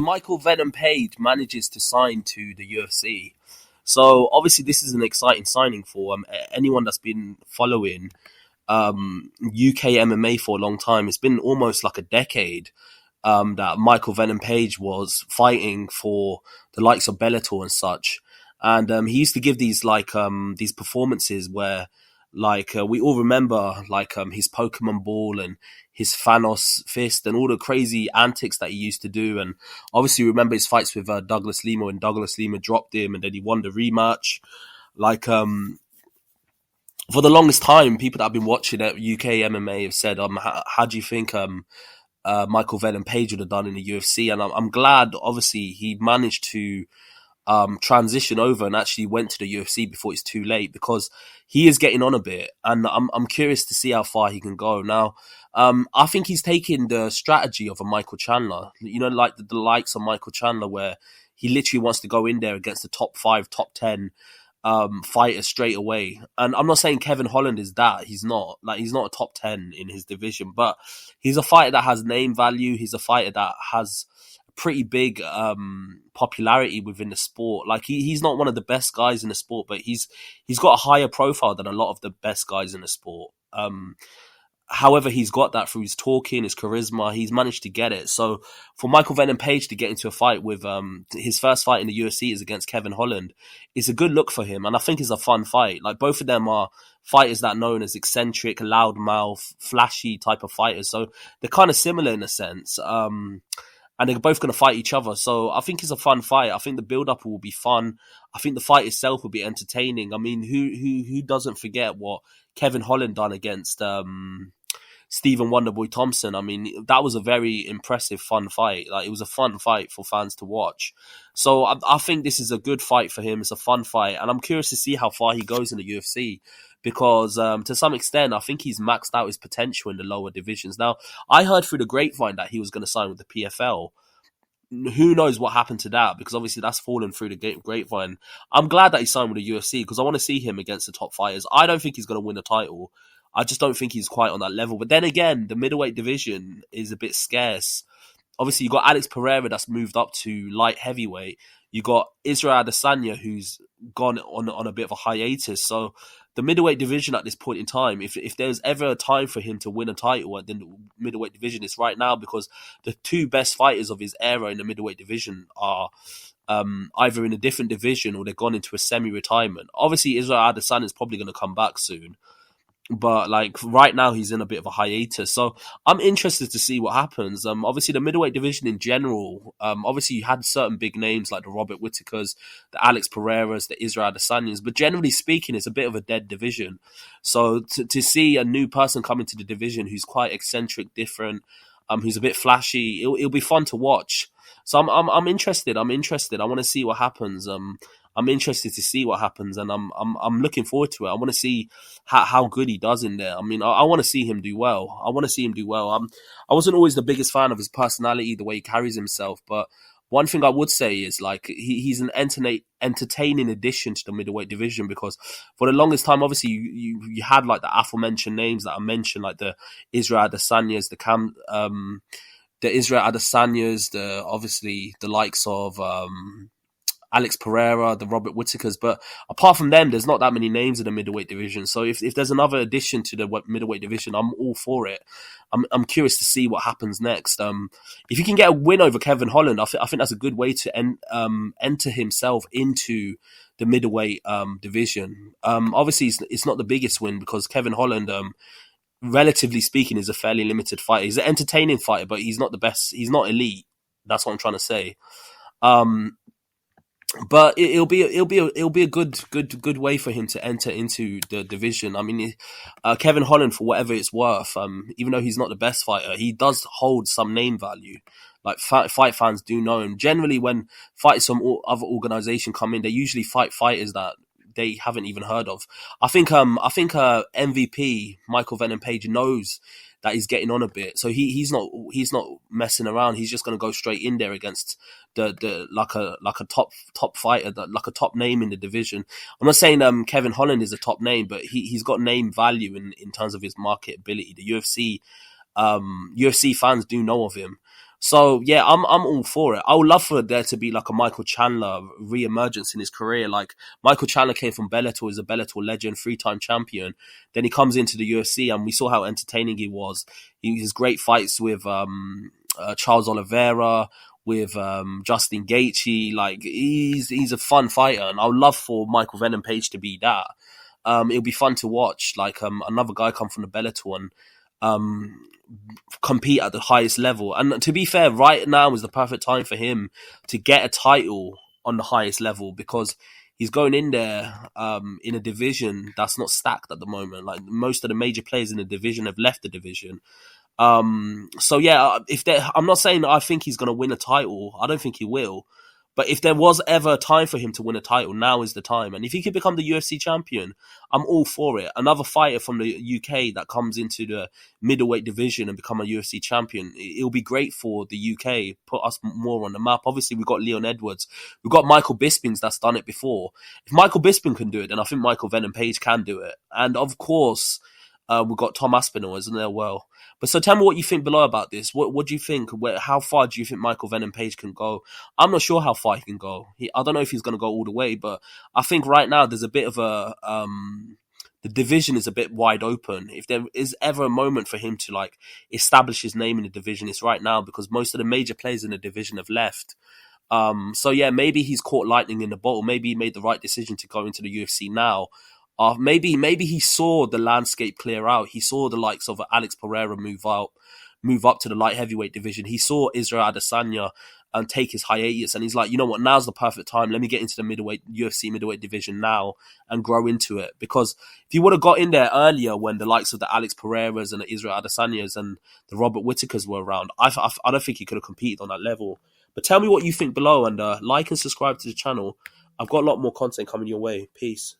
Michael Venom Page manages to sign to the UFC. So obviously this is an exciting signing for anyone that's been following UK MMA for a long time. It's been almost like a decade that Michael Venom Page was fighting for the likes of Bellator and such. And he used to give these performances where we all remember his Pokemon ball and his Thanos fist and all the crazy antics that he used to do. And obviously remember his fights with Douglas Lima when Douglas Lima dropped him and then he won the rematch. For the longest time, people that have been watching at UK MMA have said, how do you think Michael Venom Page would have done in the UFC? And I'm glad, obviously, he managed to transition over and actually went to the UFC before it's too late, because he is getting on a bit, and I'm curious to see how far he can go. Now, I think he's taking the strategy of a Michael Chandler, like the likes of Michael Chandler, where he literally wants to go in there against the top 5, top 10 fighter straight away. And I'm not saying Kevin Holland is that. He's not. He's not a top 10 in his division, but he's a fighter that has name value. He's a fighter that has pretty big popularity within the sport. He's not one of the best guys in the sport, but he's got a higher profile than a lot of the best guys in the sport. However, he's got that through his talking, his charisma. He's managed to get it. So for Michael Venom Page to get into a fight with his first fight in the UFC is against Kevin Holland, it's a good look for him. And I think it's a fun fight. Both of them are fighters that are known as eccentric, loudmouth, flashy type of fighters. So they're kind of similar in a sense. And they're both going to fight each other. So I think it's a fun fight. I think the build-up will be fun. I think the fight itself will be entertaining. I mean, who doesn't forget what Kevin Holland done against Stephen Wonderboy Thompson? I mean, that was a very impressive, fun fight. It was a fun fight for fans to watch. So I think this is a good fight for him. It's a fun fight. And I'm curious to see how far he goes in the UFC. Because to some extent, I think he's maxed out his potential in the lower divisions. Now, I heard through the grapevine that he was going to sign with the PFL. Who knows what happened to that? Because obviously that's fallen through the grapevine. I'm glad that he signed with the UFC because I want to see him against the top fighters. I don't think he's going to win a title. I just don't think he's quite on that level. But then again, the middleweight division is a bit scarce. Obviously, you got Alex Pereira that's moved up to light heavyweight. You got Israel Adesanya who's gone on a bit of a hiatus. So the middleweight division at this point in time, if there's ever a time for him to win a title at the middleweight division, it's right now, because the two best fighters of his era in the middleweight division are either in a different division or they've gone into a semi-retirement. Obviously, Israel Adesanya is probably going to come back soon. But right now he's in a bit of a hiatus. So I'm interested to see what happens. Obviously the middleweight division in general, obviously you had certain big names like the Robert Whittakers, the Alex Pereiras, the Israel Adesanyas, but generally speaking, it's a bit of a dead division. So to see a new person come into the division who's quite eccentric, different, who's a bit flashy, it'll be fun to watch. So I'm interested. I want to see what happens. I'm interested to see what happens, and I'm looking forward to it. I want to see how good he does in there. I mean, I want to see him do well. I wasn't always the biggest fan of his personality, the way he carries himself, but one thing I would say is he's an entertaining addition to the middleweight division, because for the longest time, obviously you had the aforementioned names that I mentioned, like the Israel Adesanyas, the Israel Adesanyas, obviously the likes of Alex Pereira, the Robert Whittakers, but apart from them, there's not that many names in the middleweight division. So if there's another addition to the middleweight division, I'm all for it. I'm curious to see what happens next. If you can get a win over Kevin Holland, I think that's a good way to enter himself into the middleweight division. Obviously, it's not the biggest win because Kevin Holland, relatively speaking, is a fairly limited fighter. He's an entertaining fighter, but he's not the best. He's not elite. That's what I'm trying to say. But it'll be a good way for him to enter into the division. I mean, Kevin Holland, for whatever it's worth, even though he's not the best fighter, he does hold some name value. Fight fans do know him. Generally, when fights from other organization come in, they usually fight fighters that they haven't even heard of. I think MVP Michael Venom Page knows that he's getting on a bit, so he's not messing around. He's just going to go straight in there against the like a top fighter, like a top name in the division. I'm not saying Kevin Holland is a top name, but he's got name value in terms of his marketability. The UFC fans do know of him. So yeah, I'm all for it. I would love for there to be like a Michael Chandler re-emergence in his career. Like Michael Chandler came from Bellator, is a Bellator legend, 3-time champion. Then he comes into the UFC, and we saw how entertaining he was. His great fights with Charles Oliveira, with Justin Gaethje. Like he's a fun fighter, and I would love for Michael Venom Page to be that. It'll be fun to watch. Like another guy come from the Bellator and um, compete at the highest level. And to be fair, right now is the perfect time for him to get a title on the highest level, because he's going in there in a division that's not stacked at the moment. Like most of the major players in the division have left the division. So yeah, I'm not saying that I think he's going to win a title. I don't think he will. But if there was ever a time for him to win a title, now is the time. And if he could become the UFC champion, I'm all for it. Another fighter from the UK that comes into the middleweight division and become a UFC champion, it'll be great for the UK, put us more on the map. Obviously, we've got Leon Edwards. We've got Michael Bisping that's done it before. If Michael Bisping can do it, then I think Michael Venom Page can do it. And of course, we've got Tom Aspinall, isn't there? Well, but so tell me what you think below about this. What do you think? How far do you think Michael Venom Page can go? I'm not sure how far he can go. I don't know if he's going to go all the way, but I think right now there's a bit of a the division is a bit wide open. If there is ever a moment for him to like establish his name in the division, it's right now, because most of the major players in the division have left. So yeah, maybe he's caught lightning in the bottle. Maybe he made the right decision to go into the UFC now. Maybe he saw the landscape clear out. He saw the likes of Alex Pereira move up to the light heavyweight division. He saw Israel Adesanya take his hiatus, and he's like, you know what, now's the perfect time. Let me get into the UFC middleweight division now and grow into it. Because if he would have got in there earlier, when the likes of the Alex Pereiras and the Israel Adesanyas and the Robert Whitakers were around, I don't think he could have competed on that level. But tell me what you think below, and like and subscribe to the channel. I've got a lot more content coming your way. Peace.